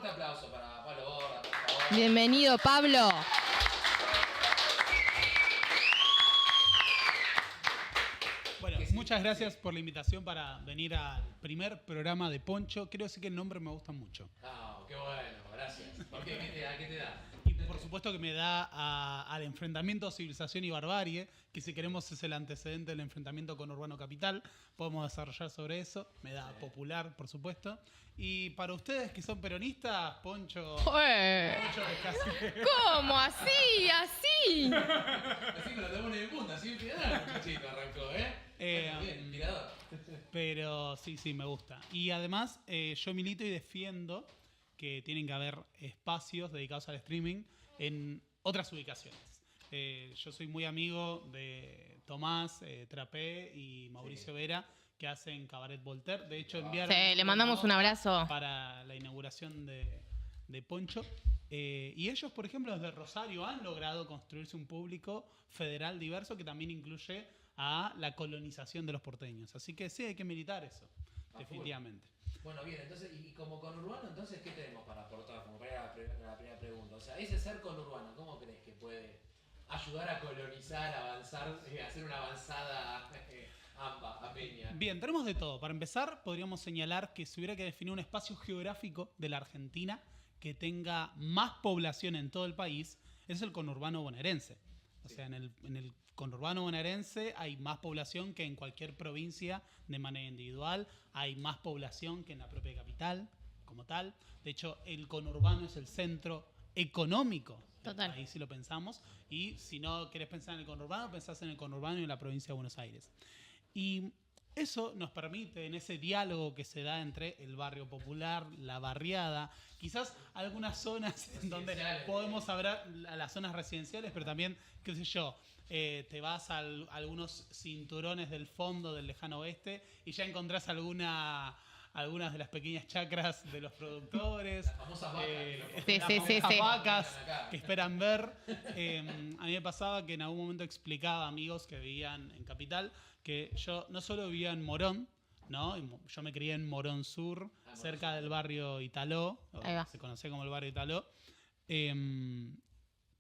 fuerte aplauso para Pablo Borda, por favor. Bienvenido, Pablo. Bueno, muchas gracias por la invitación para venir al primer programa de Poncho. Quiero decir que el nombre me gusta mucho. No, qué bueno, gracias. ¿Por qué? ¿Qué te da? Y por supuesto que me da al enfrentamiento civilización y barbarie, que si queremos es el antecedente del enfrentamiento con Urbano Capital. Podemos desarrollar sobre eso. Me da popular, por supuesto. Y para ustedes que son peronistas, Poncho... Poncho es casi... ¿Cómo? ¿Así? ¿Así? Así que lo tenemos en el punto, así el muchachito arrancó, bien, mirador. Pero sí, me gusta. Y además, yo milito y defiendo que tienen que haber espacios dedicados al streaming en otras ubicaciones. Yo soy muy amigo de Tomás Trapé y Mauricio Vera, que hacen Cabaret Voltaire. De hecho, enviaron... Sí, le mandamos un abrazo. Para la inauguración de Poncho. Y ellos, por ejemplo, desde Rosario han logrado construirse un público federal diverso que también incluye a la colonización de los porteños. Así que sí, hay que militar eso, definitivamente. Bueno, bien, entonces, y como conurbano, entonces, ¿qué tenemos para aportar? Como para la primera pregunta. O sea, ese ser conurbano, ¿cómo crees que puede ayudar a colonizar, avanzar, hacer una avanzada a Peña? Bien, tenemos de todo. Para empezar, podríamos señalar que si hubiera que definir un espacio geográfico de la Argentina que tenga más población en todo el país, es el conurbano bonaerense. O sea, en el conurbano bonaerense hay más población que en cualquier provincia de manera individual, hay más población que en la propia capital como tal. De hecho, el conurbano es el centro económico del país, si lo pensamos. Y si no querés pensar en el conurbano, pensás en el conurbano y en la provincia de Buenos Aires. Y eso nos permite, en ese diálogo que se da entre el barrio popular, la barriada, quizás algunas zonas en donde podemos hablar a las zonas residenciales, pero también, qué sé yo, te vas a algunos cinturones del fondo del lejano oeste y ya encontrás algunas de las pequeñas chacras de los productores, las famosas vacas, vacas que esperan ver. A mí me pasaba que en algún momento explicaba a amigos que vivían en Capital que yo no solo vivía en Morón, ¿no? Yo me crié en Morón Sur, cerca del barrio Italó, se conocía como el barrio Italó,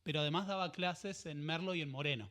pero además daba clases en Merlo y en Moreno.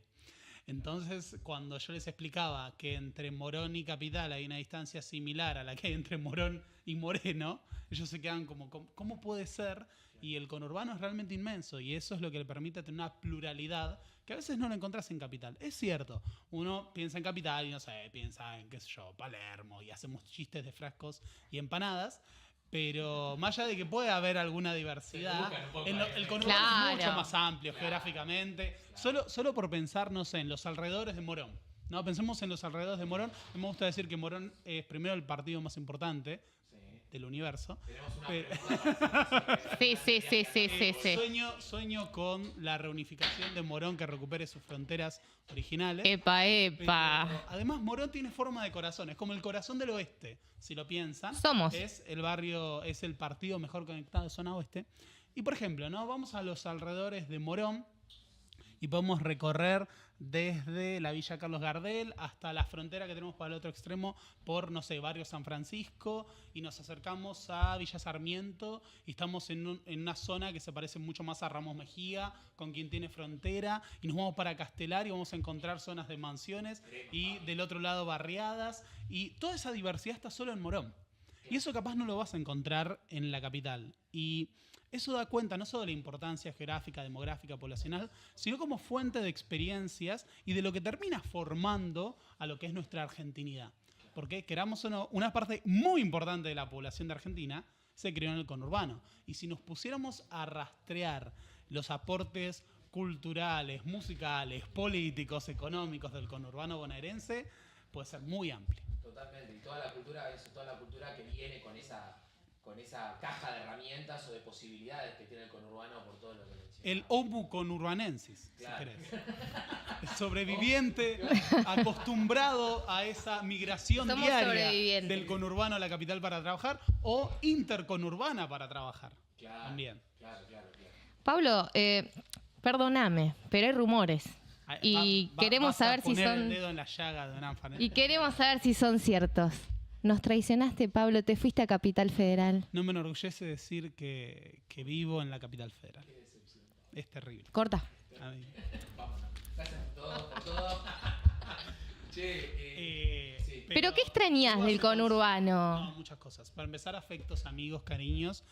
Entonces, cuando yo les explicaba que entre Morón y Capital hay una distancia similar a la que hay entre Morón y Moreno, ellos se quedan como, ¿cómo puede ser? Y el conurbano es realmente inmenso y eso es lo que le permite tener una pluralidad que a veces no lo encontrás en Capital. Es cierto, uno piensa en Capital y no sé, piensa en, qué sé yo, Palermo y hacemos chistes de frascos y empanadas. Pero más allá de que puede haber alguna diversidad, el conurbano es mucho más amplio geográficamente. Solo por pensar, no sé, en los alrededores de Morón. No, pensemos en los alrededores de Morón. Me gusta decir que Morón es primero el partido más importante del universo. Tenemos una pregunta. Sí. Sueño con la reunificación de Morón, que recupere sus fronteras originales. Epa. Pero, además, Morón tiene forma de corazón. Es como el corazón del oeste, si lo piensan. Es el barrio, es el partido mejor conectado de zona oeste. Y, por ejemplo, ¿no? Vamos a los alrededores de Morón y podemos recorrer desde la Villa Carlos Gardel hasta la frontera que tenemos para el otro extremo por, no sé, Barrio San Francisco, y nos acercamos a Villa Sarmiento y estamos en una zona que se parece mucho más a Ramos Mejía, con quien tiene frontera, y nos vamos para Castelar y vamos a encontrar zonas de mansiones y del otro lado barriadas, y toda esa diversidad está solo en Morón. Y eso capaz no lo vas a encontrar en la capital. Y eso da cuenta no solo de la importancia geográfica, demográfica, poblacional, sino como fuente de experiencias y de lo que termina formando a lo que es nuestra argentinidad. Porque, queramos o no, una parte muy importante de la población de Argentina se crió en el conurbano. Y si nos pusiéramos a rastrear los aportes culturales, musicales, políticos, económicos del conurbano bonaerense, puede ser muy amplio. Totalmente, y toda la cultura que viene con esa caja de herramientas o de posibilidades que tiene el conurbano por todo lo que mencionamos. El homo conurbanensis, claro. Si querés. El sobreviviente acostumbrado a esa migración diaria del conurbano a la capital para trabajar o interconurbana para trabajar. Claro, también. Claro. Pablo, perdóname, pero hay rumores. Y queremos saber si son. El dedo en la llaga de y queremos saber si son ciertos. Nos traicionaste, Pablo, te fuiste a Capital Federal. No me enorgullece decir que vivo en la Capital Federal. Es terrible. Corta. Vámonos. Gracias por todo. Che, sí. ¿Pero qué extrañas del conurbano? No, muchas cosas. Para empezar, afectos, amigos, cariños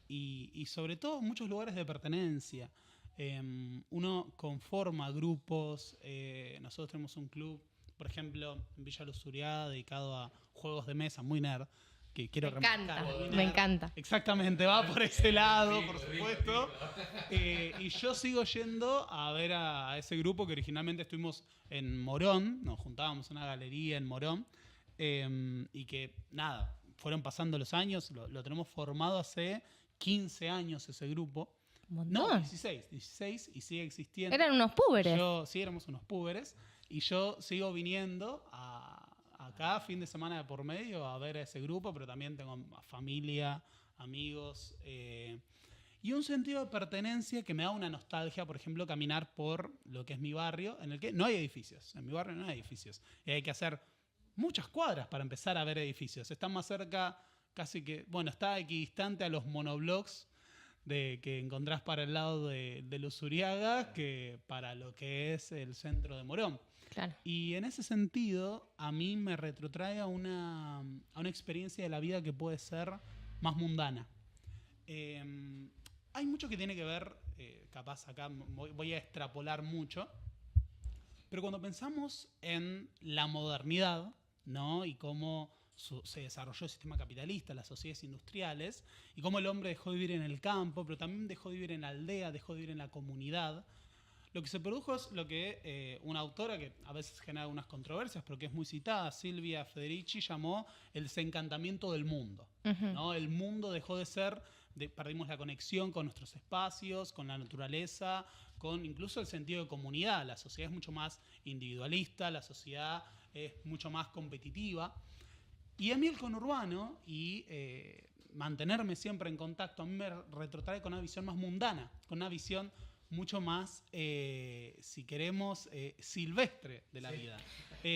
y sobre todo muchos lugares de pertenencia. Uno conforma grupos. Nosotros tenemos un club, por ejemplo, en Villa Luzuriaga, dedicado a juegos de mesa, muy nerd. Que quiero me encanta. Exactamente, va por ese lado, por supuesto. Y yo sigo yendo a ver a ese grupo que originalmente estuvimos en Morón, nos juntábamos en una galería en Morón, y que, nada, fueron pasando los años, lo tenemos formado hace 15 años ese grupo. No, 16, y sigue existiendo. Eran unos púberes. Sí, éramos unos púberes, y yo sigo viniendo acá, fin de semana de por medio, a ver a ese grupo, pero también tengo familia, amigos, y un sentido de pertenencia que me da una nostalgia, por ejemplo, caminar por lo que es mi barrio, en el que no hay edificios. En mi barrio no hay edificios. Y hay que hacer muchas cuadras para empezar a ver edificios. Están más cerca, casi que, bueno, está equidistante a los monoblocks que encontrás para el lado de Luzuriaga que para lo que es el centro de Morón. Claro. Y en ese sentido, a mí me retrotrae a una experiencia de la vida que puede ser más mundana. Hay mucho que tiene que ver, capaz acá voy a extrapolar mucho, pero cuando pensamos en la modernidad, ¿no? Y cómo se desarrolló el sistema capitalista, las sociedades industriales, y cómo el hombre dejó de vivir en el campo, pero también dejó de vivir en la aldea, dejó de vivir en la comunidad. Lo que se produjo es lo que una autora que a veces genera algunas controversias, pero que es muy citada, Silvia Federici, llamó el desencantamiento del mundo. Uh-huh. ¿No? El mundo dejó de ser, perdimos la conexión con nuestros espacios, con la naturaleza, con incluso el sentido de comunidad. La sociedad es mucho más individualista, la sociedad es mucho más competitiva. Y a mí el conurbano y mantenerme siempre en contacto, a mí me retrotrae con una visión más mundana, con una visión mucho más, si queremos, silvestre de la vida.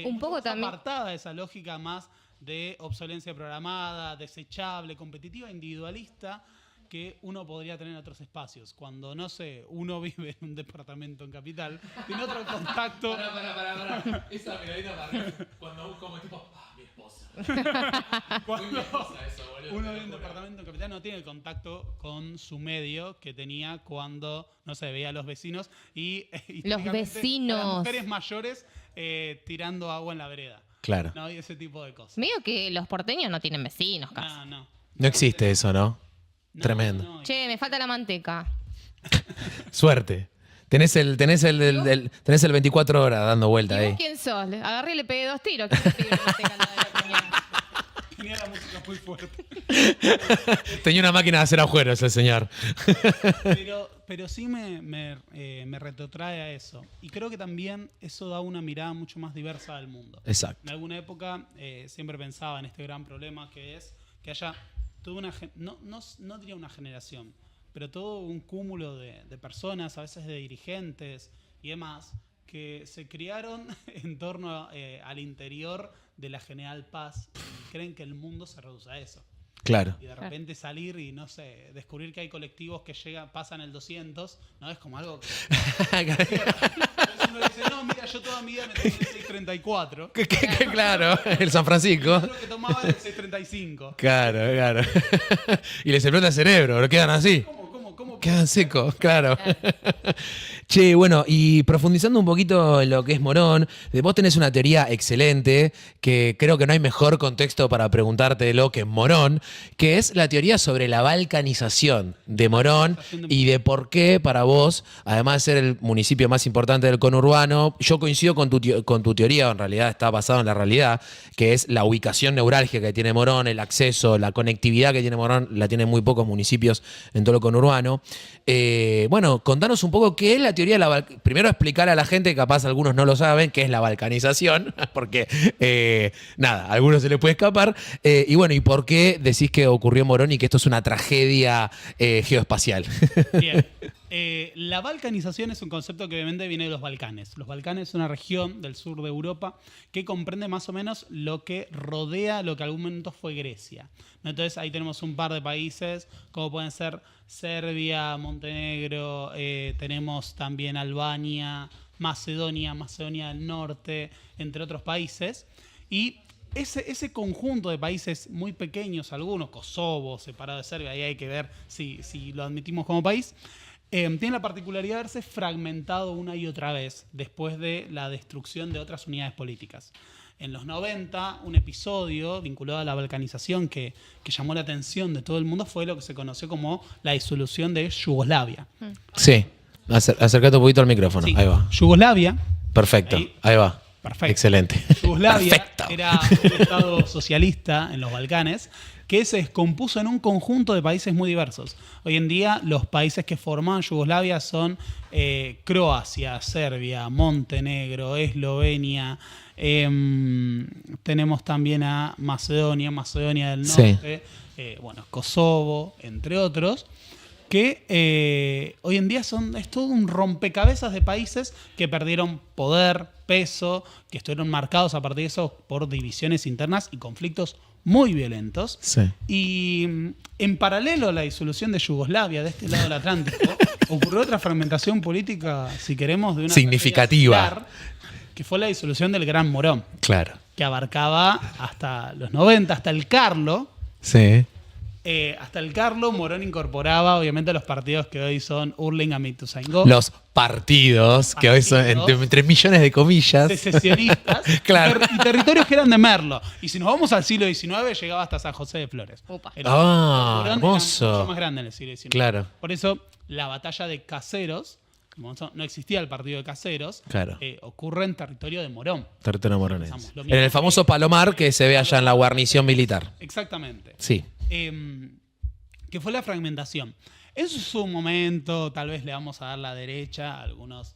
Un poco también apartada de esa lógica más de obsolencia programada, desechable, competitiva, individualista, que uno podría tener en otros espacios. Cuando, no sé, uno vive en un departamento en Capital, tiene otro contacto... Pará. Esa miradita para cuando como tipo, mi esposa. Cuando eso, boludo, uno vive en un departamento en Capital no tiene el contacto con su medio que tenía cuando, no sé, veía a los vecinos y los vecinos, las mujeres mayores tirando agua en la vereda. Claro. ¿No? Y ese tipo de cosas. Medio que los porteños no tienen vecinos casi. No existe eso, ¿no? Tremendo. Che, me falta la manteca. Suerte. Tenés el 24 horas dando vuelta ahí. ¿Y vos quién sos? Agarré y le pegué 2 tiros. ¿Quién te pidió la manteca la Tenía la música muy fuerte. Tenía una máquina de hacer agujeros el señor. Pero sí me retrotrae a eso. Y creo que también eso da una mirada mucho más diversa del mundo. Exacto. En alguna época siempre pensaba en este gran problema que es que haya toda una... No diría una generación, pero todo un cúmulo de personas, a veces de dirigentes y demás, que se criaron en torno al interior de la General Paz y creen que el mundo se reduce a eso. Claro. Y de repente salir y, no sé, descubrir que hay colectivos que pasan el 200, ¿no? Es como algo que... uno dice, no, mira, yo toda mi vida me tomé el 634. Claro, el San Francisco. Yo lo que tomaba era el 635. Claro. Y les explota el cerebro, lo quedan así. ¿Cómo? Quedan secos, claro. Che, bueno, y profundizando un poquito en lo que es Morón, vos tenés una teoría excelente, que creo que no hay mejor contexto para preguntártelo que en Morón, que es la teoría sobre la balcanización de Morón y de por qué para vos, además de ser el municipio más importante del conurbano, yo coincido con tu teoría, en realidad está basado en la realidad, que es la ubicación neurálgica que tiene Morón, el acceso, la conectividad que tiene Morón, la tienen muy pocos municipios en todo el conurbano. Bueno, contanos un poco qué es la teoría de la primero explicar a la gente, que capaz algunos no lo saben, qué es la balcanización, porque nada, a algunos se les puede escapar, y bueno, y por qué decís que ocurrió en Morón y que esto es una tragedia geoespacial. Bien. La balcanización es un concepto que obviamente viene de los Balcanes. Los Balcanes es una región del sur de Europa que comprende más o menos lo que rodea lo que en algún momento fue Grecia. Entonces ahí tenemos un par de países como pueden ser Serbia, Montenegro, tenemos también Albania, Macedonia del Norte, entre otros países. Y ese conjunto de países muy pequeños, algunos, Kosovo, separado de Serbia, ahí hay que ver si lo admitimos como país, tiene la particularidad de haberse fragmentado una y otra vez después de la destrucción de otras unidades políticas. En los 90, un episodio vinculado a la balcanización que llamó la atención de todo el mundo fue lo que se conoció como la disolución de Yugoslavia. Sí, acércate un poquito al micrófono, Sí. ahí va. Yugoslavia. Perfecto, ahí va. Perfecto. Excelente. Yugoslavia Perfecto. era un estado socialista en los Balcanes que se descompuso en un conjunto de países muy diversos. Hoy en día los países que forman Yugoslavia son Croacia, Serbia, Montenegro, Eslovenia, tenemos también a Macedonia del Norte, Kosovo, entre otros, que hoy en día es todo un rompecabezas de países que perdieron poder, peso, que estuvieron marcados a partir de eso por divisiones internas y conflictos muy violentos. Sí. Y en paralelo a la disolución de Yugoslavia, de este lado del Atlántico, ocurrió otra fragmentación política, si queremos, de una significativa, similar, que fue la disolución del Gran Morón, claro. que abarcaba hasta los 90, hasta el Carlo. Sí. Hasta el Carlo, Morón incorporaba obviamente los partidos que hoy son Hurlingham y Ituzaingó. Los partidos, que hoy son entre millones de comillas. Secesionistas. Claro. Y territorios que eran de Merlo. Y si nos vamos al siglo XIX, llegaba hasta San José de Flores. Opa. Morón era hermoso. mucho más grande en el siglo XIX. Claro. Por eso, la batalla de Caseros, como no existía el partido de Caseros, Claro. ocurre en territorio de Morón. Territorio moronense. Pensamos lo En mismo el famoso Palomar que se ve allá en la guarnición militar. Exactamente. Sí. Que fue la fragmentación. En su momento, tal vez le vamos a dar la derecha a algunos,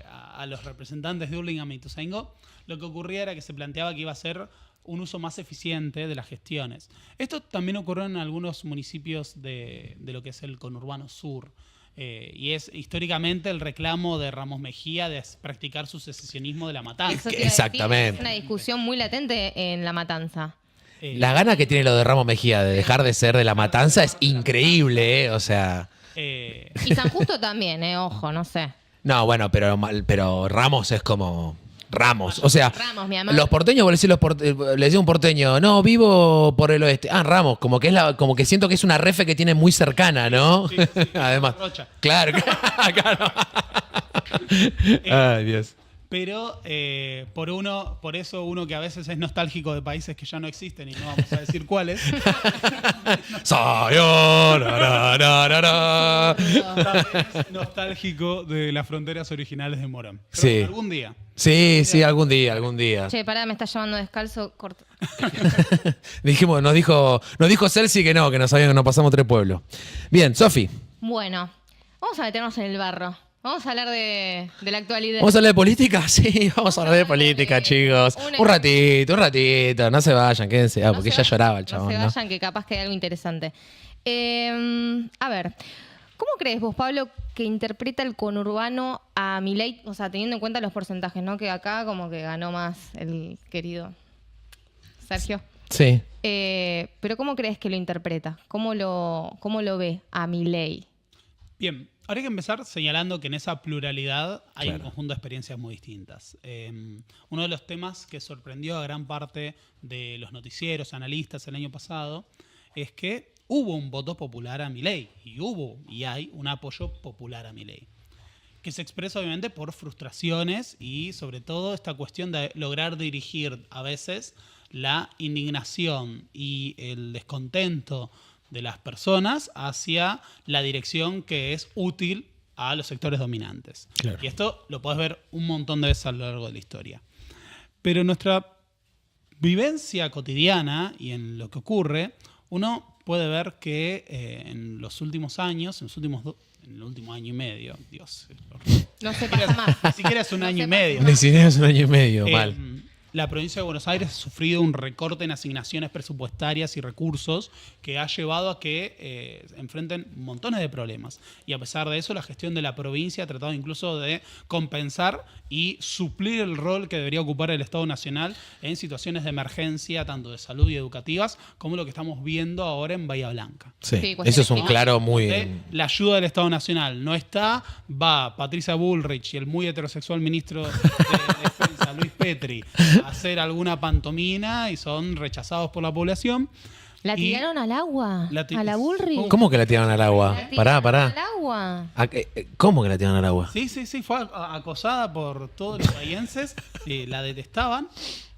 a los representantes de Hurlingham y Ituzaingó. Lo que ocurría era que se planteaba que iba a ser un uso más eficiente de las gestiones. Esto también ocurrió en algunos municipios de lo que es el conurbano sur. Y es históricamente el reclamo de Ramos Mejía de practicar su secesionismo de La Matanza. Eso te iba a decir, Exactamente. es una discusión muy latente en La Matanza. La gana que tiene lo de Ramos Mejía de dejar de ser de la matanza es increíble, O sea. Y San Justo también, ojo, no sé. No, bueno, pero Ramos es como. Ramos. O sea, Ramos, mi amor. los porteños, vos le decís a un porteño, no, vivo por el oeste. Ah, Ramos, como que siento que es una refe que tiene muy cercana, ¿no? Sí, Además. Rocha. Claro, claro. Ay, Dios. Pero por eso uno que a veces es nostálgico de países que ya no existen y no vamos a decir cuáles. Es nostálgico de las fronteras originales de Morón. Pero Sí. algún día. Sí, algún día. Che, pará, me estás llamando descalzo, corto. Nos dijo Celsi que nos pasamos 3 pueblos. Bien, Sofi. Bueno, vamos a meternos en el barro. Vamos a hablar de la actualidad. ¿Vamos a hablar de política? Sí, vamos a hablar de política, chicos. Un ratito. No se vayan, quédense. Porque ya lloraba el chabón, no se vayan, que capaz que hay algo interesante. A ver, ¿cómo crees vos, Pablo, que interpreta el conurbano a Milei? O sea, teniendo en cuenta los porcentajes, ¿no? Que acá como que ganó más el querido Sergio. Sí. Pero ¿cómo crees que lo interpreta? ¿Cómo lo ve a Milei? Bien, habría que empezar señalando que en esa pluralidad hay un conjunto de experiencias muy distintas. Uno de los temas que sorprendió a gran parte de los noticieros, analistas el año pasado, es que hubo un voto popular a Milei y hay un apoyo popular a Milei, que se expresa obviamente por frustraciones y sobre todo esta cuestión de lograr dirigir a veces la indignación y el descontento de las personas hacia la dirección que es útil a los sectores dominantes. Claro. Y esto lo podés ver un montón de veces a lo largo de la historia. Pero en nuestra vivencia cotidiana y en lo que ocurre, uno puede ver que en los últimos años, en el último año y medio, Dios. No se pasa más. Ni siquiera es un año y medio. Ni siquiera es un año y medio, mal. la provincia de Buenos Aires ha sufrido un recorte en asignaciones presupuestarias y recursos que ha llevado a que enfrenten montones de problemas. Y a pesar de eso, la gestión de la provincia ha tratado incluso de compensar y suplir el rol que debería ocupar el Estado Nacional en situaciones de emergencia, tanto de salud y educativas, como lo que estamos viendo ahora en Bahía Blanca. Sí, eso es un claro muy... La ayuda del Estado Nacional no está, va Patricia Bullrich y el muy heterosexual ministro de Defensa, Luis Petri, a hacer alguna pantomima y son rechazados por la población. ¿La tiraron al agua? ¿A la Bullrich? ¿Cómo que la tiraron al agua? Pará. ¿Al agua? ¿Cómo que la tiraron al agua? Sí, fue acosada por todos los bahienses, la detestaban.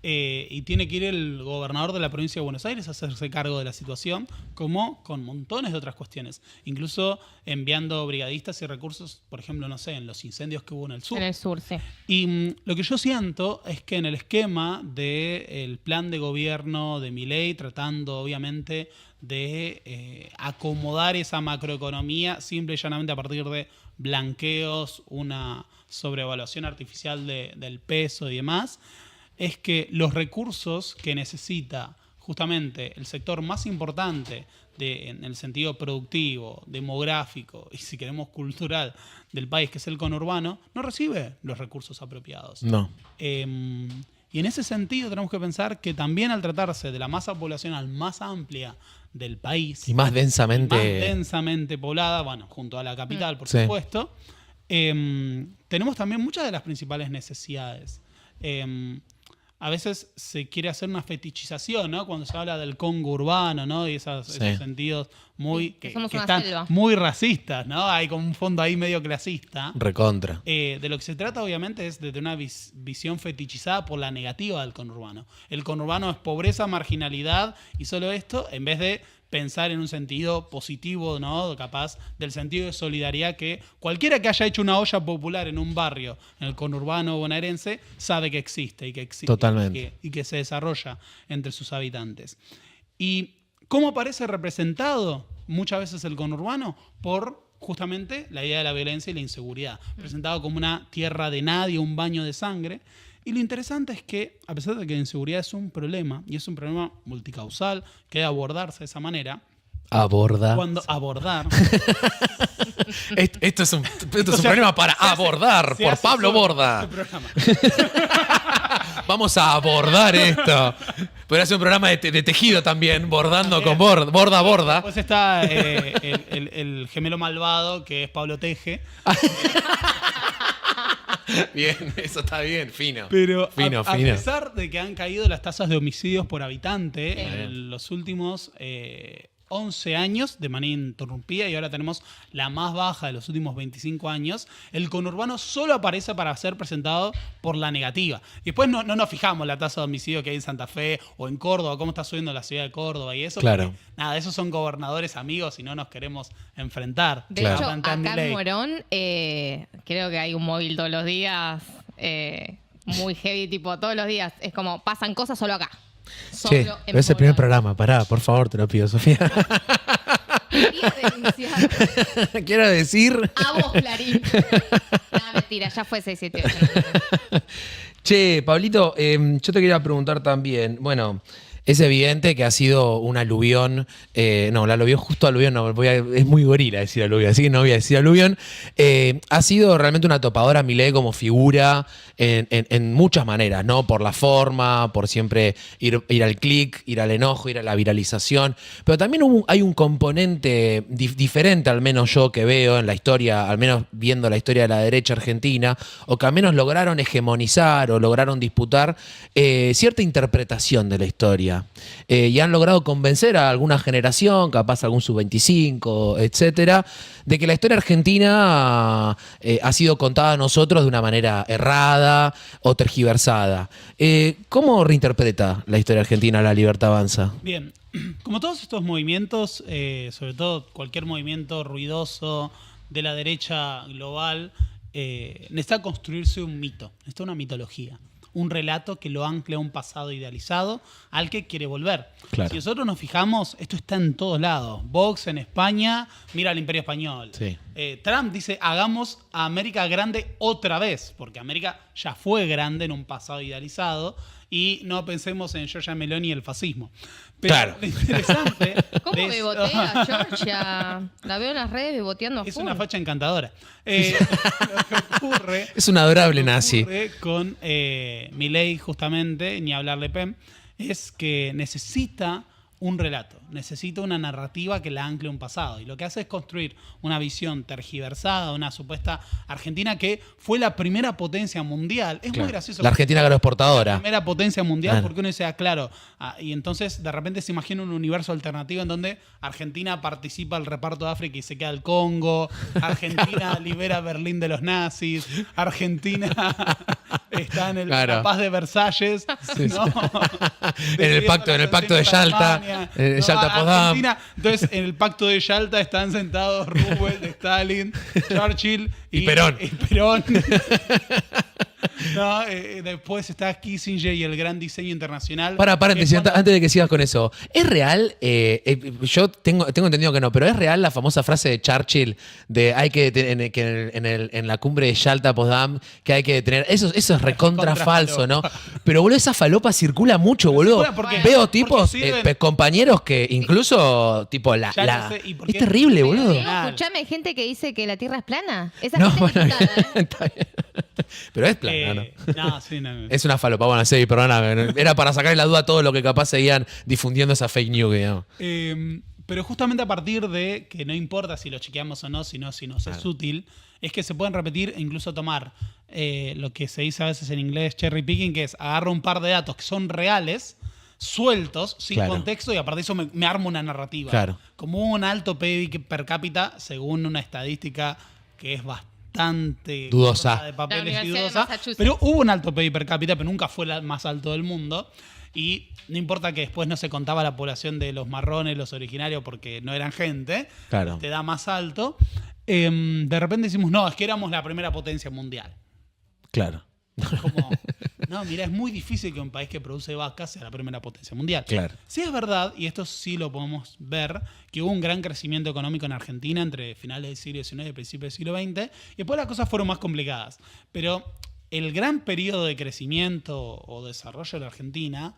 Y tiene que ir el gobernador de la provincia de Buenos Aires a hacerse cargo de la situación, como con montones de otras cuestiones. Incluso enviando brigadistas y recursos, por ejemplo, no sé, en los incendios que hubo en el sur. En el sur, sí. Y lo que yo siento es que en el esquema del plan de gobierno de Milei, tratando obviamente de acomodar esa macroeconomía simple y llanamente a partir de blanqueos, una sobrevaluación artificial del peso y demás, es que los recursos que necesita justamente el sector más importante en el sentido productivo, demográfico y, si queremos, cultural del país, que es el conurbano, no recibe los recursos apropiados. No. Y en ese sentido tenemos que pensar que también, al tratarse de la masa poblacional más amplia del país... Y más densamente poblada, bueno, junto a la capital, por supuesto, tenemos también muchas de las principales necesidades. A veces se quiere hacer una fetichización, ¿no? Cuando se habla del Congo urbano, ¿no? Y esos sentidos muy que están selva. Muy racistas, ¿no? Hay como un fondo ahí medio clasista. Recontra. De lo que se trata, obviamente, es de tener una visión fetichizada por la negativa del conurbano. El conurbano es pobreza, marginalidad y solo esto, en vez de pensar en un sentido positivo, ¿no? Capaz del sentido de solidaridad que cualquiera que haya hecho una olla popular en un barrio, en el conurbano bonaerense, sabe que existe y que existe. Totalmente. Y que se desarrolla entre sus habitantes. ¿Y cómo aparece representado muchas veces el conurbano? Por justamente la idea de la violencia y la inseguridad. Presentado como una tierra de nadie, un baño de sangre. Y lo interesante es que, a pesar de que la inseguridad es un problema, y es un problema multicausal, que debe abordarse de esa manera... Abordar. Esto es un problema para abordar por Pablo Borda. Vamos a abordar esto. Podría ser un programa de tejido también, bordando con borda. Después está el gemelo malvado, que es Pablo Teje. Bien, eso está bien, fino. Pero a pesar de que han caído las tasas de homicidios por habitante en los últimos 11 años de manera interrumpida, y ahora tenemos la más baja de los últimos 25 años, el conurbano solo aparece para ser presentado por la negativa. Y después no nos fijamos la tasa de homicidio que hay en Santa Fe o en Córdoba, cómo está subiendo la ciudad de Córdoba y eso. Claro. Porque, nada, esos son gobernadores amigos y no nos queremos enfrentar. De hecho, acá en Morón creo que hay un móvil todos los días, muy heavy, tipo todos los días. Es como, pasan cosas solo acá. Che, es el primer programa. Pará, por favor, te lo pido, Sofía. Quería denunciar. Quiero decir... A vos, Clarín. No, mentira, ya fue 678. Che, Pablito, yo te quería preguntar también, bueno... Es evidente que ha sido un aluvión, la aluvión, justo aluvión, es muy gorila decir aluvión, así que no voy a decir aluvión. Ha sido realmente una topadora Milei como figura en muchas maneras, ¿no? Por la forma, por siempre ir al clic, ir al enojo, ir a la viralización. Pero también hay un componente diferente, al menos yo que veo en la historia, al menos viendo la historia de la derecha argentina, o que al menos lograron hegemonizar o lograron disputar cierta interpretación de la historia. Y han logrado convencer a alguna generación, capaz algún sub-25, etcétera, de que la historia argentina ha sido contada a nosotros de una manera errada o tergiversada. ¿Cómo reinterpreta la historia argentina La Libertad Avanza? Bien, como todos estos movimientos, sobre todo cualquier movimiento ruidoso de la derecha global, necesita construirse un mito, necesita una mitología. Un relato que lo ancle a un pasado idealizado al que quiere volver. Claro. Si nosotros nos fijamos, esto está en todos lados. Vox en España, mira al Imperio Español. Sí. Trump dice, hagamos a América grande otra vez, porque América ya fue grande en un pasado idealizado. y no pensemos en Giorgia Meloni y el fascismo. Pero claro. Lo interesante ¿Cómo bebotea Giorgia? La veo en las redes beboteando a full. Es una facha encantadora. Lo que ocurre... Es un adorable nazi. Lo que ocurre con Milei, justamente, ni hablar Le Pen, es que necesita un relato, necesita una narrativa que la ancle a un pasado. Y lo que hace es construir una visión tergiversada, una supuesta Argentina que fue la primera potencia mundial. Es muy gracioso. La Argentina agroexportadora. La primera potencia mundial, porque uno dice, claro. Y entonces de repente se imagina un universo alternativo en donde Argentina participa al reparto de África y se queda el Congo. Argentina libera Berlín de los nazis. Argentina está en la paz de Versalles. Sí, ¿no? en el pacto de Yalta. Yalta Potsdam. Entonces, en el pacto de Yalta están sentados Roosevelt, Stalin, Churchill y Perón. No, después está Kissinger y el gran diseño internacional. Paréntesis, antes de que sigas con eso. ¿Es real? Yo tengo entendido que no, pero ¿es real la famosa frase de Churchill de hay que en la cumbre de Yalta Potsdam que hay que tener. Eso es recontra falso, ¿no? Pero, boludo, esa falopa circula mucho, boludo. Veo tipos, compañeros que incluso, tipo, es terrible, boludo. No, escuchame, gente que dice que la Tierra es plana. Esa No, gente bueno, está bien. Pero es plana, ¿no? No. Es una falopa. Bueno, sí, perdóname. Era para sacarle la duda a todo lo que capaz seguían difundiendo esa fake news, digamos. Pero justamente a partir de que no importa si lo chequeamos o no, si nos es útil, es que se pueden repetir e incluso tomar lo que se dice a veces en inglés cherry picking, que es agarro un par de datos que son reales, sueltos, sin contexto, y aparte de eso me armo una narrativa. Claro. Como un alto PIB per cápita, según una estadística que es bastante dudosa, de papeles y dudosa, pero hubo un alto PIB per cápita, pero nunca fue el más alto del mundo. Y no importa que después no se contaba la población de los marrones, los originarios, porque no eran gente, te da más alto. De repente decimos, no, es que éramos la primera potencia mundial. Claro. Como, no, mira, es muy difícil que un país que produce vacas sea la primera potencia mundial. Claro. Sí es verdad, y esto sí lo podemos ver, que hubo un gran crecimiento económico en Argentina entre finales del siglo XIX y principios del siglo XX, y después las cosas fueron más complicadas. Pero el gran periodo de crecimiento o desarrollo de la Argentina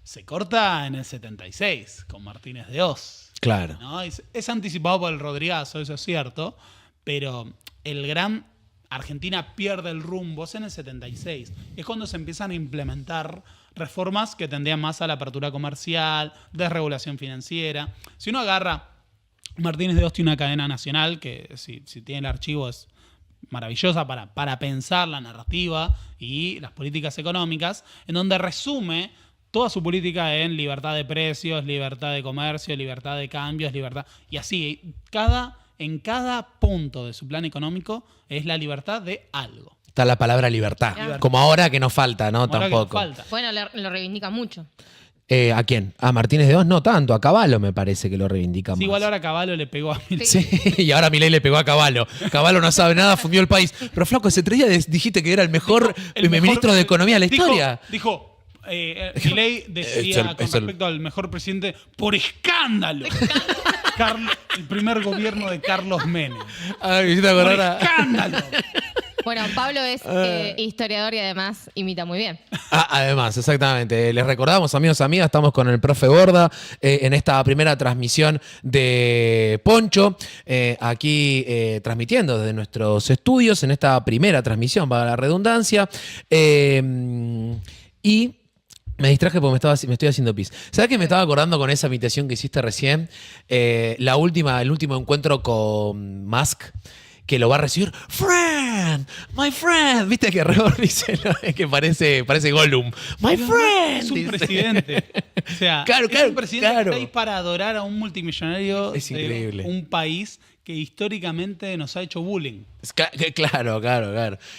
se corta en el 76, con Martínez de Oz. Claro. ¿No? Es anticipado por el Rodrigazo, eso es cierto, pero el gran Argentina pierde el rumbo es en el 76. Es cuando se empiezan a implementar reformas que tendían más a la apertura comercial, desregulación financiera. Si uno agarra, Martínez de Oz tiene una cadena nacional que si tiene el archivo es maravillosa para pensar la narrativa y las políticas económicas, en donde resume toda su política en libertad de precios, libertad de comercio, libertad de cambios, libertad... Y así, en cada punto de su plan económico es la libertad de algo. Está la palabra libertad. Como ahora que nos falta, ¿no? Como tampoco. Bueno, lo reivindica mucho. ¿A quién? ¿A Martínez de Oz? No tanto, a Cavallo me parece que lo reivindica más. Igual ahora Cavallo le pegó a Milei. Sí, y ahora Milei le pegó a Cavallo. Cavallo no sabe nada, fundió el país. Pero flaco, ese 3 días dijiste que era el mejor ministro de Economía de la historia. Dijo Milei decía con respecto al mejor presidente, por escándalo. El primer gobierno de Carlos Menem. Ay, ¿te acordás? ¡Por escándalo! Bueno, Pablo es historiador y además imita muy bien. Además, exactamente. Les recordamos, amigos, amigas, estamos con el profe Borda en esta primera transmisión de Poncho, aquí transmitiendo desde nuestros estudios, en esta primera transmisión, para la redundancia. Y me distraje porque me estoy haciendo pis. ¿Sabes qué me estaba acordando con esa imitación que hiciste recién? El último encuentro con Musk, que lo va a recibir, friend, my friend. ¿Viste que Rebor dice que parece Gollum? My friend. Es un presidente. O sea, es un presidente que está ahí para adorar a un multimillonario de un país que históricamente nos ha hecho bullying. Claro.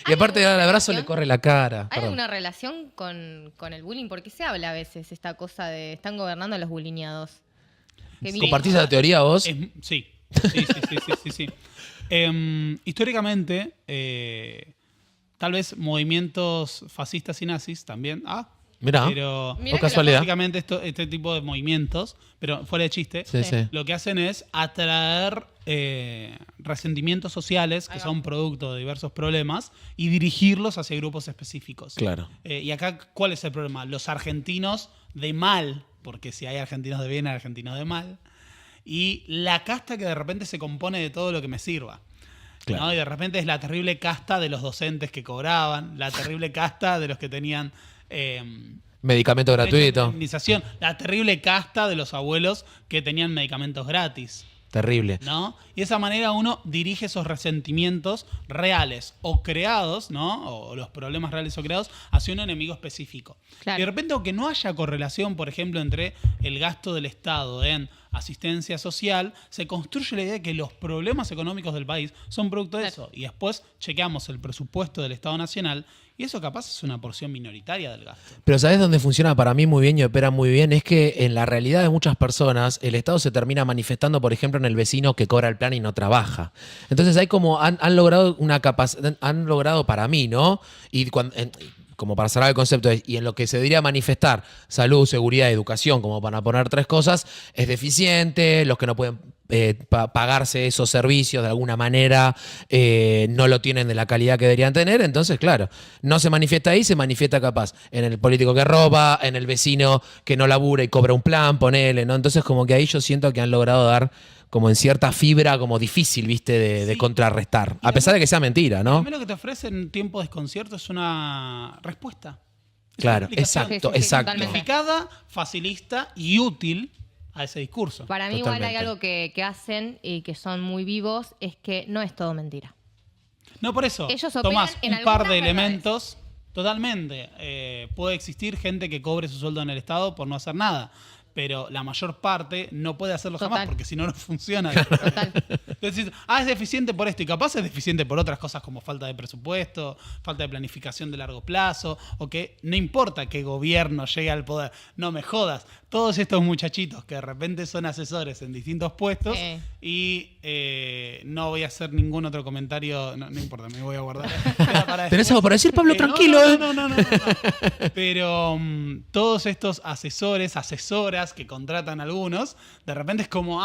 Y aparte de dar el abrazo le corre la cara. ¿Hay alguna relación con el bullying? Porque se habla a veces esta cosa de están gobernando los bulineados. ¿Compartís la teoría vos? Sí. Históricamente, tal vez movimientos fascistas y nazis también. Mirá, pero casualidad. básicamente este tipo de movimientos, pero fuera de chiste, lo que hacen es atraer resentimientos sociales que son producto de diversos problemas y dirigirlos hacia grupos específicos. Claro. Y acá, ¿cuál es el problema? Los argentinos de mal, porque si hay argentinos de bien, hay argentinos de mal, y la casta que de repente se compone de todo lo que me sirva. Claro. ¿No? Y de repente es la terrible casta de los docentes que cobraban, la terrible casta de los que tenían... medicamento gratuito. La terrible casta de los abuelos que tenían medicamentos gratis. Terrible. ¿No? Y de esa manera uno dirige esos resentimientos reales o creados, ¿no? O los problemas reales o creados hacia un enemigo específico. Claro. Y de repente, aunque no haya correlación, por ejemplo, entre el gasto del Estado en asistencia social, se construye la idea de que los problemas económicos del país son producto de eso. Y después chequeamos el presupuesto del Estado Nacional y eso capaz es una porción minoritaria del gasto. Pero ¿sabés dónde funciona para mí muy bien y opera muy bien? Es que en la realidad de muchas personas el Estado se termina manifestando, por ejemplo, en el vecino que cobra el plan y no trabaja. Entonces hay como han logrado una capacidad, han logrado para mí, ¿no? Y como para cerrar el concepto, y en lo que se debería manifestar salud, seguridad, educación, como para poner 3 cosas, es deficiente, los que no pueden pagarse esos servicios de alguna manera no lo tienen de la calidad que deberían tener, entonces claro, no se manifiesta ahí, se manifiesta capaz en el político que roba, en el vecino que no labura y cobra un plan, ponele, ¿no? Entonces como que ahí yo siento que han logrado dar como en cierta fibra como difícil, ¿viste? De contrarrestar, a pesar de que sea mentira, ¿no? Lo que te ofrece en tiempo de desconcierto es una respuesta. Claro, exacto. Simplificada, facilista y útil a ese discurso. Para mí igual hay algo que hacen y que son muy vivos, es que no es todo mentira. No, por eso ellos tomás un par de elementos. Totalmente. Puede existir gente que cobre su sueldo en el Estado por no hacer nada. Pero la mayor parte no puede hacerlo jamás porque si no, no funciona. Total. Entonces, es deficiente por esto y capaz es deficiente por otras cosas como falta de presupuesto, falta de planificación de largo plazo o que no importa qué gobierno llegue al poder. No me jodas. Todos estos muchachitos que de repente son asesores en distintos puestos y no voy a hacer ningún otro comentario. No importa, me voy a guardar. ¿Tenés algo para decir, Pablo? Tranquilo. No. Pero todos estos asesoras que contratan algunos, de repente es como,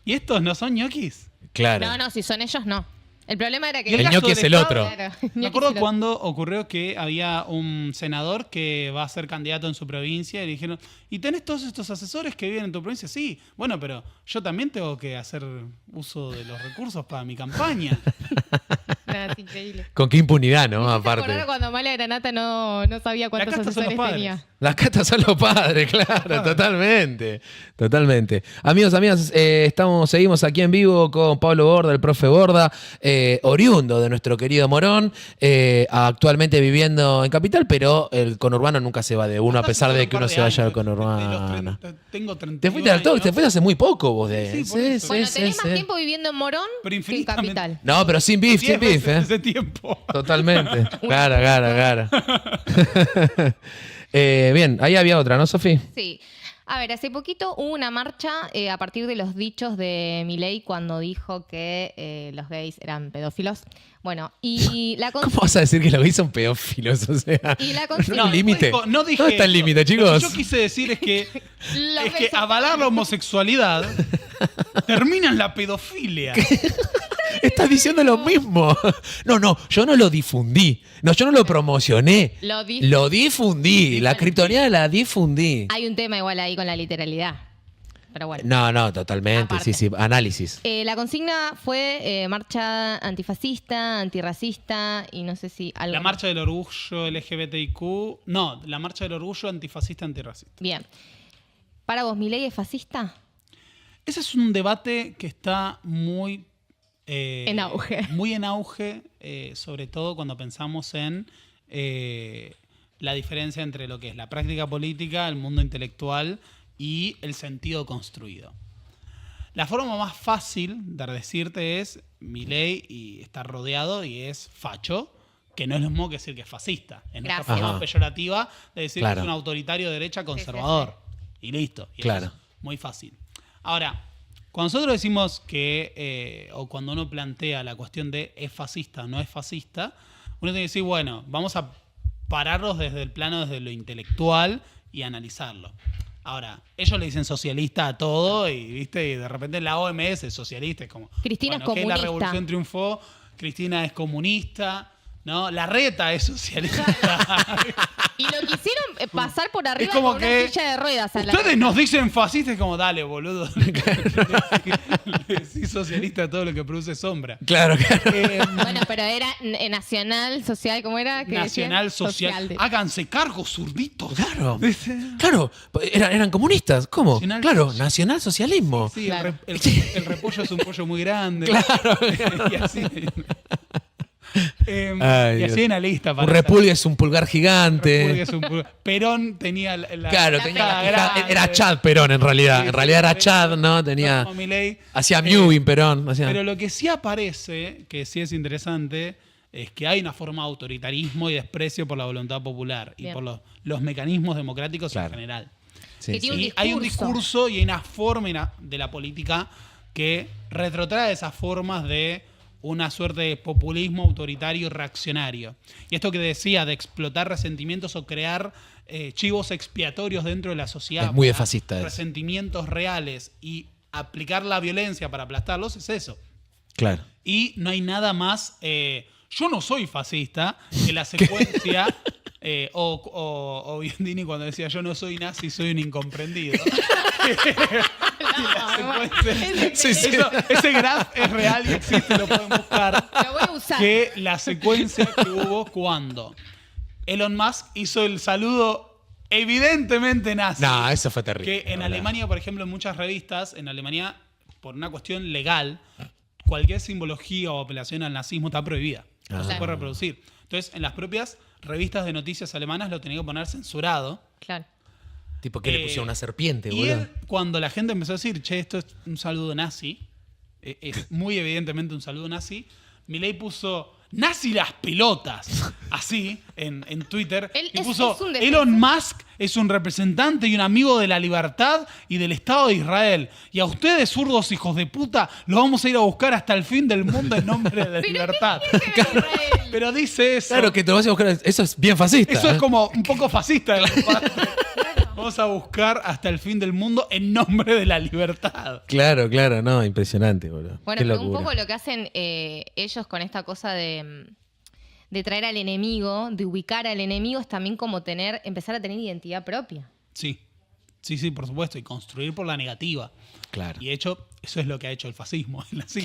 ¿y estos no son ñoquis? Claro. No, si son ellos, no. El problema era que... El ñoqui es el otro. Claro, me acuerdo cuando ocurrió que había un senador que va a ser candidato en su provincia y le dijeron, ¿y tenés todos estos asesores que viven en tu provincia? Sí. Bueno, pero yo también tengo que hacer uso de los recursos para mi campaña. Es increíble. Con qué impunidad, ¿no? Aparte. Cuando Amalia Granata no sabía cuántos asesores tenía. Las castas son los padres, claro, totalmente. Amigos, amigas, seguimos aquí en vivo con Pablo Borda, el profe Borda, oriundo de nuestro querido Morón, actualmente viviendo en Capital, pero el conurbano nunca se va de uno, a pesar de que uno se vaya al conurbano. Tengo 31 Te fuiste hace muy poco vos de... Sí, tenés más tiempo viviendo en Morón que en Capital. No, pero sin beef, ese tiempo. Totalmente. Claro. Bien, ahí había otra, ¿no, Sofi? Sí. A ver, hace poquito hubo una marcha a partir de los dichos de Milei cuando dijo que los gays eran pedófilos. Bueno, y la ¿Cómo vas a decir que los gays son pedófilos? O sea, y la no hay límite. No dije ¿Dónde está el límite, chicos? Lo que yo quise decir es que avalar la homosexualidad termina en la pedofilia. Estás diciendo lo mismo. No, yo no lo difundí. No, yo no lo promocioné. Lo difundí. La kriptonita la difundí. Hay un tema igual ahí con la literalidad. Pero bueno. No, totalmente. Aparte. Sí. Análisis. La consigna fue marcha antifascista, antirracista y no sé si algo. La marcha del orgullo LGBTIQ. No, la marcha del orgullo antifascista, antirracista. Bien. ¿Para vos, Milei es fascista? Ese es un debate que está muy... en auge. Muy en auge, sobre todo cuando pensamos en la diferencia entre lo que es la práctica política, el mundo intelectual y el sentido construido. La forma más fácil de decirte es Milei y está rodeado y es facho, que no es lo mismo que decir que es fascista. En esta forma peyorativa de decir que es un autoritario de derecha conservador. Sí. Y listo. Y claro. Es muy fácil. Ahora, cuando nosotros decimos que, o cuando uno plantea la cuestión de es fascista o no es fascista, uno tiene que decir, bueno, vamos a pararlos desde el plano, desde lo intelectual y analizarlo. Ahora, ellos le dicen socialista a todo y, ¿viste? Y de repente la OMS es socialista. Es como, Cristina es comunista. Que la revolución triunfó, Cristina es comunista, ¿no? Larreta es socialista. Y lo quisieron pasar por arriba como con que una silla de ruedas. Ustedes nos dicen fascistas, es como, dale, boludo. Le decís socialista a todo lo que produce sombra. Claro. Bueno, pero era nacional, social, ¿cómo era? Nacional, social. Háganse cargo, zurditos. Claro. Eran comunistas. ¿Cómo? Claro, nacionalsocialismo. Sí, claro. El repollo es un pollo muy grande. Claro. Y así. Y así en la lista. Un repulgue es un pulgar gigante. Perón tenía claro, era Chad Perón en realidad. En realidad era Chad, ¿no? Tenía. Hacía Mewing Perón. Pero lo que sí aparece, que sí es interesante, es que hay una forma de autoritarismo y desprecio por la voluntad popular y por los mecanismos democráticos en general. Sí, sí. Hay un discurso y hay una forma de la política que retrotrae esas formas de una suerte de populismo autoritario y reaccionario. Y esto que decía de explotar resentimientos o crear chivos expiatorios dentro de la sociedad. Es muy de fascista. Resentimientos reales y aplicar la violencia para aplastarlos es eso. Claro. Y no hay nada más... yo no soy fascista, que la secuencia... o Biondini cuando decía yo no soy nazi, soy un incomprendido. Ese graph es real y existe, lo pueden buscar. Lo voy a usar. Que la secuencia que hubo cuando Elon Musk hizo el saludo evidentemente nazi. No, eso fue terrible. Que en Alemania, por ejemplo, en muchas revistas, en Alemania, por una cuestión legal, cualquier simbología o apelación al nazismo está prohibida. No se puede reproducir. Entonces, en las propias revistas de noticias alemanas lo tenía que poner censurado. Claro. Tipo que le pusieron una serpiente, y boludo. él, cuando la gente empezó a decir, che, esto es un saludo nazi, es muy evidentemente un saludo nazi, Milei puso nazi las pelotas, así, en Twitter. Y puso, Elon Musk es un representante y un amigo de la libertad y del Estado de Israel. Y a ustedes, zurdos hijos de puta, los vamos a ir a buscar hasta el fin del mundo en nombre de la libertad. Pero dice eso. Claro, que te lo vas a buscar. Eso es bien fascista. Eso es como un poco fascista de la parte. Vamos a buscar hasta el fin del mundo en nombre de la libertad. Claro, no, impresionante, boludo. Bueno, pero un poco lo que hacen ellos con esta cosa de traer al enemigo, de ubicar al enemigo, es también como empezar a tener identidad propia. Sí, por supuesto, y construir por la negativa. Claro. Y de hecho, eso es lo que ha hecho el fascismo. Sí.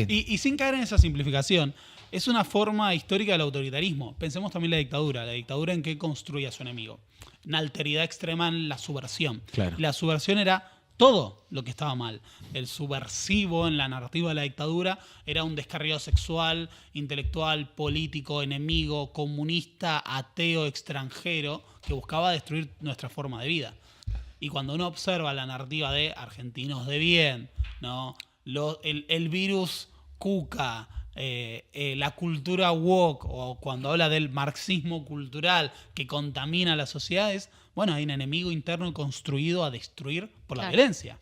Y sin caer en esa simplificación, es una forma histórica del autoritarismo. Pensemos también la dictadura. ¿La dictadura en qué construye a su enemigo? Una alteridad extrema en la subversión. Claro. La subversión era todo lo que estaba mal. El subversivo en la narrativa de la dictadura era un descarriado sexual, intelectual, político, enemigo, comunista, ateo, extranjero, que buscaba destruir nuestra forma de vida. Y cuando uno observa la narrativa de argentinos de bien, ¿no? El virus Cuca, la cultura woke, o cuando habla del marxismo cultural que contamina las sociedades, bueno, hay un enemigo interno construido a destruir por la violencia.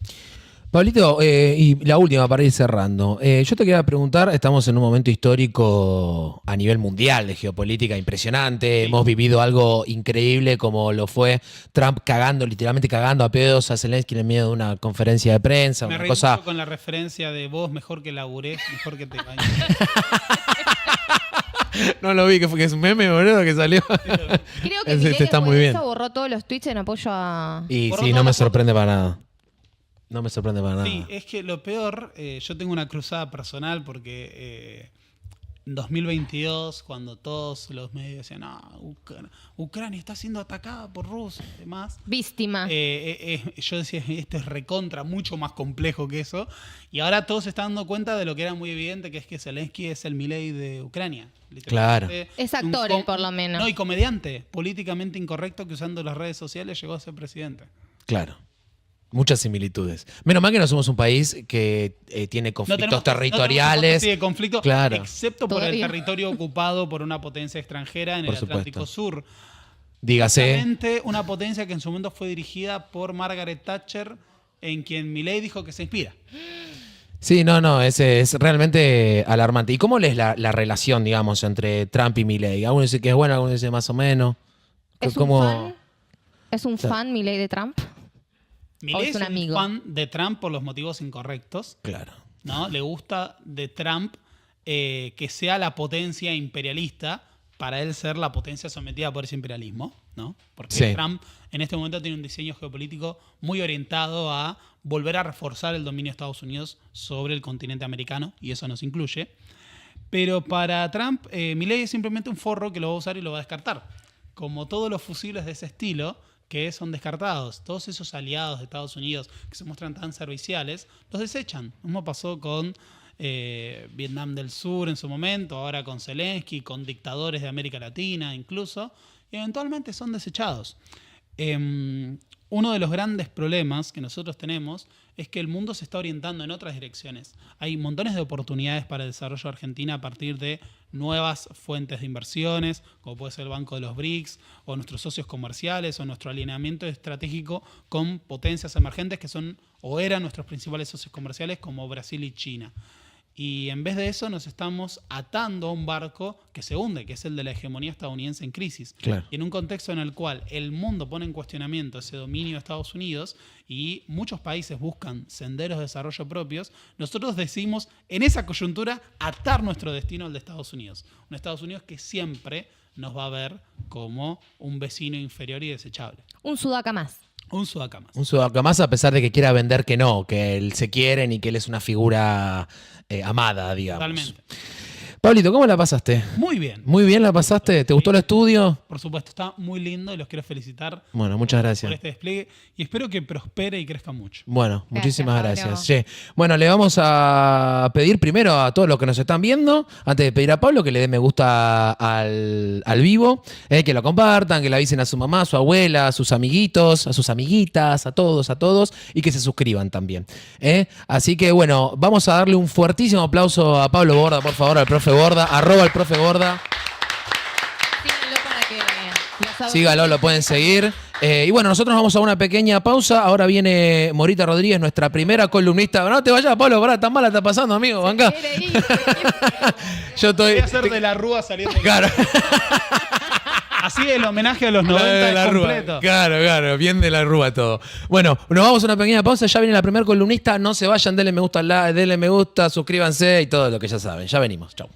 Pablito, y la última para ir cerrando. Yo te quería preguntar, estamos en un momento histórico a nivel mundial de geopolítica impresionante. Sí. Hemos vivido algo increíble como lo fue Trump literalmente cagando a pedos a Zelensky en medio de una conferencia de prensa. Me reí mucho con la referencia de vos, mejor que laburés, mejor que te bañes. No lo vi, que es un meme, boludo, que salió. Creo que Milei está muy bien. Borró todos los tweets en apoyo a... Y sí, no me sorprende para nada. No me sorprende para nada. Sí, es que lo peor, yo tengo una cruzada personal porque en 2022, cuando todos los medios decían, Ucrania está siendo atacada por Rusia y demás. Víctima. Yo decía, esto es recontra, mucho más complejo que eso. Y ahora todos se están dando cuenta de lo que era muy evidente, que es que Zelensky es el Milei de Ucrania. Claro. Es actor, por lo menos. No, y comediante, políticamente incorrecto que usando las redes sociales llegó a ser presidente. Claro. Muchas similitudes. Menos mal que no somos un país que tiene conflictos territoriales. No conflicto, claro. Excepto por el territorio ocupado por una potencia extranjera en el Atlántico Sur. Dígase. Una potencia que en su momento fue dirigida por Margaret Thatcher, en quien Milei dijo que se inspira. Sí, no, es realmente alarmante. ¿Y cómo lees la relación, digamos, entre Trump y Milei? Algunos dicen que es buena, algunos dicen más o menos. ¿Es un fan Milei de Trump? Milei es un amigo. Fan de Trump por los motivos incorrectos. Claro. ¿No? Le gusta de Trump que sea la potencia imperialista para él ser la potencia sometida por ese imperialismo, ¿no? Porque Trump en este momento tiene un diseño geopolítico muy orientado a volver a reforzar el dominio de Estados Unidos sobre el continente americano, y eso nos incluye. Pero para Trump, Milei es simplemente un forro que lo va a usar y lo va a descartar. Como todos los fusibles de ese estilo, que son descartados. Todos esos aliados de Estados Unidos que se muestran tan serviciales, los desechan. Lo mismo pasó con Vietnam del Sur en su momento, ahora con Zelensky, con dictadores de América Latina incluso, y eventualmente son desechados. Uno de los grandes problemas que nosotros tenemos es que el mundo se está orientando en otras direcciones. Hay montones de oportunidades para el desarrollo de Argentina a partir de nuevas fuentes de inversiones, como puede ser el Banco de los BRICS, o nuestros socios comerciales, o nuestro alineamiento estratégico con potencias emergentes que son o eran nuestros principales socios comerciales, como Brasil y China. Y en vez de eso nos estamos atando a un barco que se hunde, que es el de la hegemonía estadounidense en crisis. Claro. Y en un contexto en el cual el mundo pone en cuestionamiento ese dominio de Estados Unidos y muchos países buscan senderos de desarrollo propios, nosotros decidimos en esa coyuntura atar nuestro destino al de Estados Unidos. Un Estados Unidos que siempre nos va a ver como un vecino inferior y desechable. Un sudaca más. Un sudaca más. Un sudaca más, a pesar de que quiera vender que no, que él se quieren y que él es una figura amada, digamos. Totalmente. Pablito, ¿cómo la pasaste? Muy bien. Muy bien la pasaste. ¿Te gustó el estudio? Por supuesto, está muy lindo y los quiero felicitar. Bueno, muchas gracias. Por este despliegue y espero que prospere y crezca mucho. Bueno, muchísimas Pablo. gracias. Sí. Bueno, le vamos a pedir primero a todos los que nos están viendo, antes de pedir a Pablo, que le dé me gusta al vivo, que lo compartan, que le avisen a su mamá, a su abuela, a sus amiguitos, a sus amiguitas, a todos, y que se suscriban también. Así que bueno, vamos a darle un fuertísimo aplauso a Pablo Borda, por favor, al profe Borda, @el profe Borda. Síganlo para que lo saben. Sígalo, lo pueden seguir. Y bueno, nosotros vamos a una pequeña pausa. Ahora viene Morita Rodríguez, nuestra primera columnista. No te vayas, Pablo, pará, tan mala está pasando, amigo. Banca. Yo estoy. Voy a hacer de la Rúa saliendo. Claro. Así el homenaje a los 90 es completo. Claro, bien de la Rúa todo. Bueno, nos vamos a una pequeña pausa. Ya viene la primera columnista. No se vayan, denle me gusta, suscríbanse y todo lo que ya saben. Ya venimos. Chau.